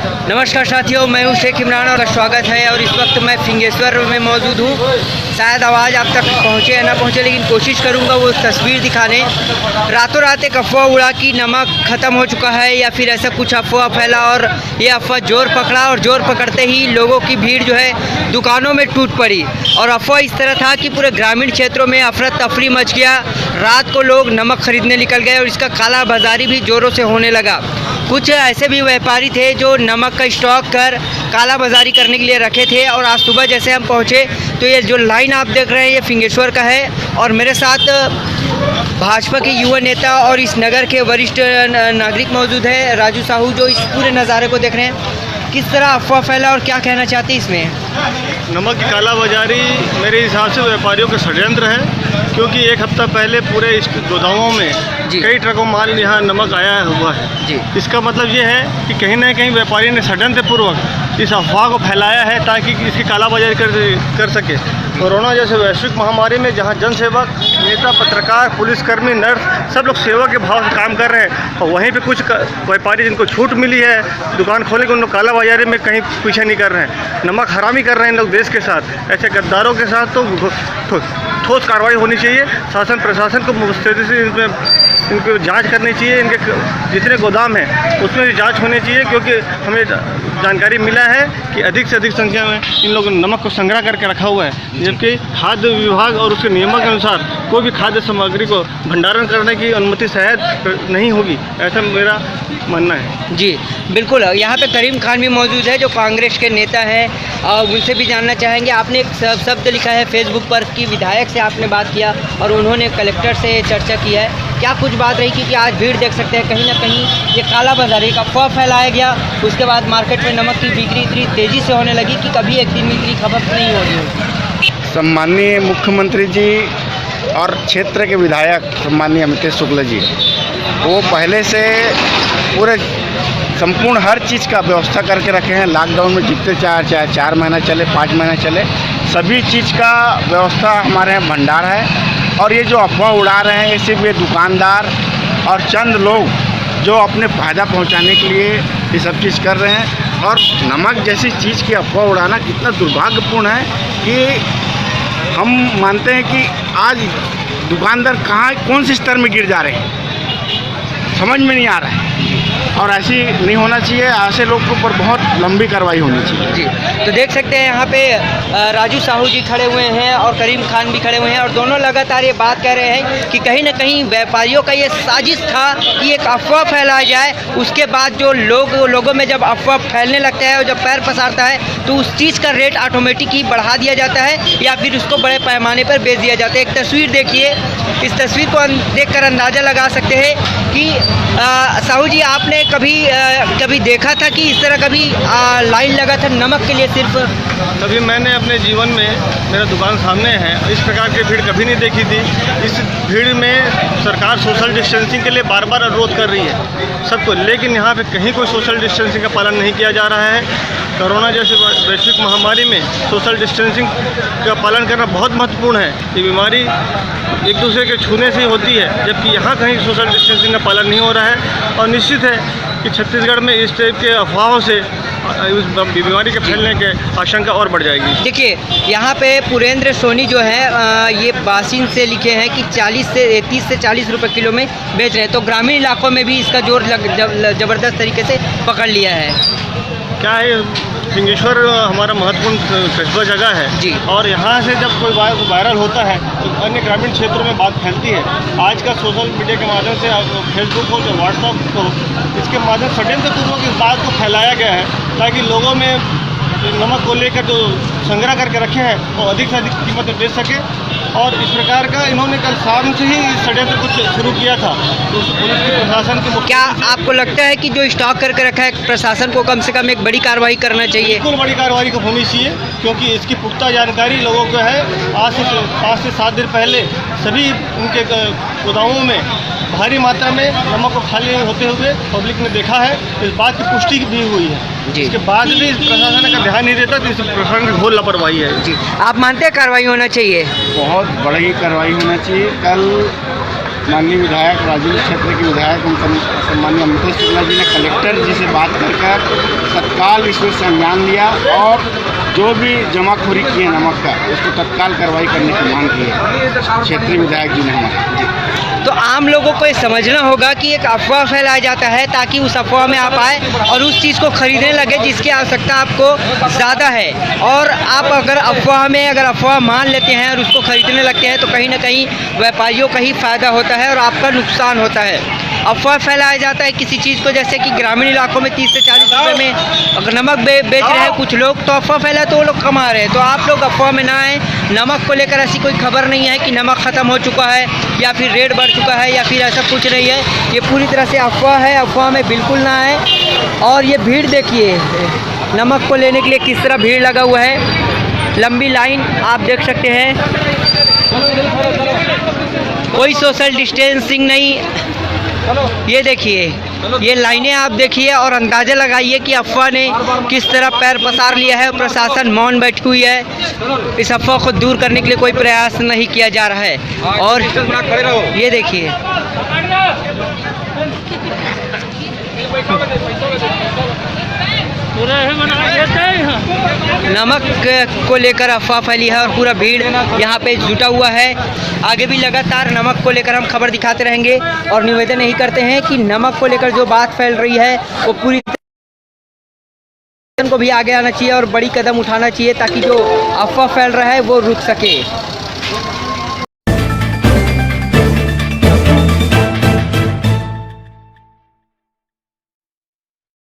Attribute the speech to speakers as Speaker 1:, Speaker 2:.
Speaker 1: नमस्कार साथियों, मैं हूं शेख इमरान और स्वागत है। और इस वक्त मैं फिंगेश्वर में मौजूद हूं। शायद आवाज़ आप तक पहुंचे या ना पहुंचे, लेकिन कोशिश करूंगा वो तस्वीर दिखाने। रातों रात एक अफवाह उड़ा कि नमक ख़त्म हो चुका है या फिर ऐसा कुछ अफवाह फैला, और ये अफवाह जोर पकड़ा और जोर पकड़ते ही लोगों की भीड़ जो है दुकानों में टूट पड़ी। और अफवाह इस तरह था कि पूरे ग्रामीण क्षेत्रों में अफरा तफरी मच गया। रात को लोग नमक खरीदने निकल गए और इसका काला बाजारी भी ज़ोरों से होने लगा। कुछ ऐसे भी व्यापारी थे जो नमक का स्टॉक कर काला बाजारी करने के लिए रखे थे। और आज सुबह जैसे हम पहुँचे तो ये जो लाइन आप देख रहे हैं ये फिंगेश्वर का है। और मेरे साथ भाजपा के युवा नेता और इस नगर के वरिष्ठ नागरिक मौजूद है, राजू साहू, जो इस पूरे नज़ारे को देख रहे हैं। किस तरह अफवाह फैला और क्या कहना चाहते हैं इसमें?
Speaker 2: नमक की कालाबाजारी मेरे हिसाब से व्यापारियों का षड्यंत्र है, क्योंकि एक हफ्ता पहले पूरे इस गोदामों में कई ट्रकों माल यहाँ नमक आया हुआ है जी। इसका मतलब ये है कि कहीं ना कहीं व्यापारी ने षड्यंत्रपूर्वक इस अफवाह को फैलाया है ताकि इसकी कालाबाजारी कर सके। कोरोना जैसे वैश्विक महामारी में जहाँ जनसेवक, नेता, पत्रकार, पुलिसकर्मी, नर्स सब लोग सेवा के भाव से काम कर रहे हैं, और वहीं पे कुछ व्यापारी जिनको छूट मिली है दुकान खोले के, उन लोग कालाबाजारी में कहीं पीछे नहीं कर रहे हैं। नमक हरामी कर रहे हैं लोग देश के साथ। ऐसे गद्दारों के साथ तो ठोस कार्रवाई होनी चाहिए। शासन प्रशासन को मुस्तैदी से इनको जांच करनी चाहिए। इनके जितने गोदाम हैं उसमें भी जांच होनी चाहिए, क्योंकि हमें जानकारी मिला है कि अधिक से अधिक संख्या में इन लोगों ने नमक को संग्रह करके रखा हुआ है, जबकि खाद्य विभाग और उसके नियमों के अनुसार कोई भी खाद्य सामग्री को भंडारण करने की अनुमति शायद नहीं होगी, ऐसा मेरा मानना है।
Speaker 1: जी बिल्कुल। यहाँ पे करीम खान भी मौजूद है जो कांग्रेस के नेता है, और उनसे भी जानना चाहेंगे। आपने एक शब्द लिखा है फेसबुक पर कि विधायक से आपने बात किया और उन्होंने कलेक्टर से चर्चा की है। क्या कुछ बात रही कि आज भीड़ देख सकते हैं कहीं ना कहीं ये काला बाजारी का अफवाह फैलाया गया, उसके बाद मार्केट में नमक की बिक्री इतनी तेज़ी से होने लगी कि कभी एक दिन में इतनी खपत नहीं हो रही?
Speaker 3: सम्माननीय मुख्यमंत्री जी और क्षेत्र के विधायक सम्माननीय अमितेश शुक्ला जी, वो पहले से पूरे संपूर्ण हर चीज़ का व्यवस्था करके रखे हैं। लॉकडाउन में जितने चाहे 4 महीना चले, 5 महीना चले, सभी चीज़ का व्यवस्था हमारे यहाँ भंडार है। और ये जो अफवाह उड़ा रहे हैं ये सिर्फ ये दुकानदार और चंद लोग जो अपने फ़ायदा पहुंचाने के लिए ये सब चीज़ कर रहे हैं। और नमक जैसी चीज़ की अफवाह उड़ाना कितना दुर्भाग्यपूर्ण है कि हम मानते हैं कि आज दुकानदार कौन से स्तर में गिर जा रहे हैं, समझ में नहीं आ रहा है। और ऐसी नहीं होना चाहिए। ऐसे लोग के ऊपर बहुत लंबी कार्रवाई होनी चाहिए
Speaker 1: जी। तो देख सकते हैं यहाँ पे राजू साहू जी खड़े हुए हैं और करीम खान भी खड़े हुए हैं, और दोनों लगातार ये बात कह रहे हैं कि कहीं ना कहीं व्यापारियों का ये साजिश था कि एक अफवाह फैलाया जाए। उसके बाद जो लोगों में जब अफवाह फैलने लगता है और जब पैर पसारता है तो उस चीज़ का रेट ऑटोमेटिक ही बढ़ा दिया जाता है या फिर उसको बड़े पैमाने पर बेच दिया जाता है। एक तस्वीर देखिए, इस तस्वीर को देखकर अंदाज़ा लगा सकते हैं कि साहू जी, आपने कभी देखा था कि इस तरह कभी लाइन लगा था नमक के लिए सिर्फ?
Speaker 2: कभी मैंने अपने जीवन में, मेरा दुकान सामने है, इस प्रकार की भीड़ कभी नहीं देखी थी। इस भीड़ में सरकार सोशल डिस्टेंसिंग के लिए बार बार अनुरोध कर रही है सबको, लेकिन यहाँ पे कहीं कोई सोशल डिस्टेंसिंग का पालन नहीं किया जा रहा है। कोरोना जैसे वैश्विक महामारी में सोशल डिस्टेंसिंग का पालन करना बहुत महत्वपूर्ण है। ये बीमारी एक दूसरे के छूने से ही होती है, जबकि यहाँ कहीं सोशल डिस्टेंसिंग का पालन नहीं हो रहा है। और निश्चित है कि छत्तीसगढ़ में इस टाइप के अफवाहों से उस बीमारी के फैलने के आशंका और बढ़ जाएगी।
Speaker 1: देखिए यहाँ पे पुरेंद्र सोनी जो है ये बासिन से लिखे हैं कि 30 से 40 रुपए किलो में बेच रहे हैं। तो ग्रामीण इलाकों में भी इसका जोर ज़बरदस्त तरीके से पकड़ लिया है।
Speaker 2: क्या है, फिंगेश्वर हमारा महत्वपूर्ण कस्बा जगह है जी, और यहाँ से जब कोई वायरल होता है तो अन्य ग्रामीण क्षेत्रों में बात फैलती है। आज का सोशल मीडिया के माध्यम से, फेसबुक हो चाहे व्हाट्सअप हो, इसके माध्यम से षड्यंत्रपूर्वक इस बात को फैलाया गया है ताकि लोगों में नमक को लेकर जो संग्रह करके रखे हैं वो अधिक से अधिक कीमत में बेच सके। और इस प्रकार का इन्होंने कल शाम से ही षड्यंत्र कुछ शुरू किया था। तो पुलिस के प्रशासन के
Speaker 1: क्या आपको लगता है कि जो स्टॉक करके रखा है प्रशासन को कम से कम एक बड़ी कार्रवाई करना चाहिए?
Speaker 2: बिल्कुल बड़ी कार्रवाई को होनी चाहिए, क्योंकि इसकी पुख्ता जानकारी लोगों को है। आज से 5 से 7 दिन पहले सभी उनके गोदामों में भारी मात्रा में नमक को खाली होते हुए पब्लिक ने देखा है। इस बात की पुष्टि भी हुई है जी। इसके बाद भी प्रशासन का ध्यान नहीं देता, तो इस प्रशासन की घोर लापरवाही है जी।
Speaker 1: आप मानते हैं कार्रवाई होना चाहिए?
Speaker 3: बहुत बड़ी कार्रवाई होना चाहिए। कल माननीय विधायक राजूरी क्षेत्र के विधायक सम्माननीय अमितेश शुक्ला जी ने कलेक्टर जी से बात कर तत्काल इसमें संज्ञान लिया और जो भी जमाखोरी की है नमक का उसको तत्काल कार्रवाई करने की मांग की है क्षेत्रीय विधायक जी ने हमारे।
Speaker 1: तो आम लोगों को ये समझना होगा कि एक अफवाह फैलाया जाता है ताकि उस अफवाह में आप आए और उस चीज़ को खरीदने लगे जिसकी आवश्यकता आपको ज़्यादा है, और आप अगर अफवाह मान लेते हैं और उसको खरीदने लगते हैं तो कहीं ना कहीं व्यापारियों का ही फ़ायदा होता है और आपका नुकसान होता है। अफवाह फैलाया जाता है किसी चीज़ को, जैसे कि ग्रामीण इलाकों में 30 से 40 रुपये में अगर नमक बेच रहे हैं कुछ लोग, तो अफवाह फैला तो वो लोग कमा रहे हैं। तो आप लोग अफवाह में ना आए। नमक को लेकर ऐसी कोई खबर नहीं है कि नमक ख़त्म हो चुका है या फिर रेट बढ़ चुका है या फिर ऐसा कुछ नहीं है। ये पूरी तरह से अफवाह है, अफवाह में बिल्कुल ना आए। और ये भीड़ देखिए, नमक को लेने के लिए किस तरह भीड़ लगा हुआ है, लंबी लाइन आप देख सकते हैं, कोई सोशल डिस्टेंसिंग नहीं। ये देखिए, ये लाइनें आप देखिए और अंदाज़ा लगाइए कि अफवाह ने किस तरह पैर पसार लिया है। प्रशासन मौन बैठी हुई है, इस अफवाह को दूर करने के लिए कोई प्रयास नहीं किया जा रहा है। और ये देखिए, नमक को लेकर अफवाह फैली है और पूरा भीड़ यहाँ पे जुटा हुआ है। आगे भी लगातार नमक को लेकर हम खबर दिखाते रहेंगे और निवेदन यही करते हैं कि नमक को लेकर जो बात फैल रही है वो पूरी को भी आगे आना चाहिए और बड़ी कदम उठाना चाहिए ताकि जो अफवाह फैल रहा है वो रुक सके।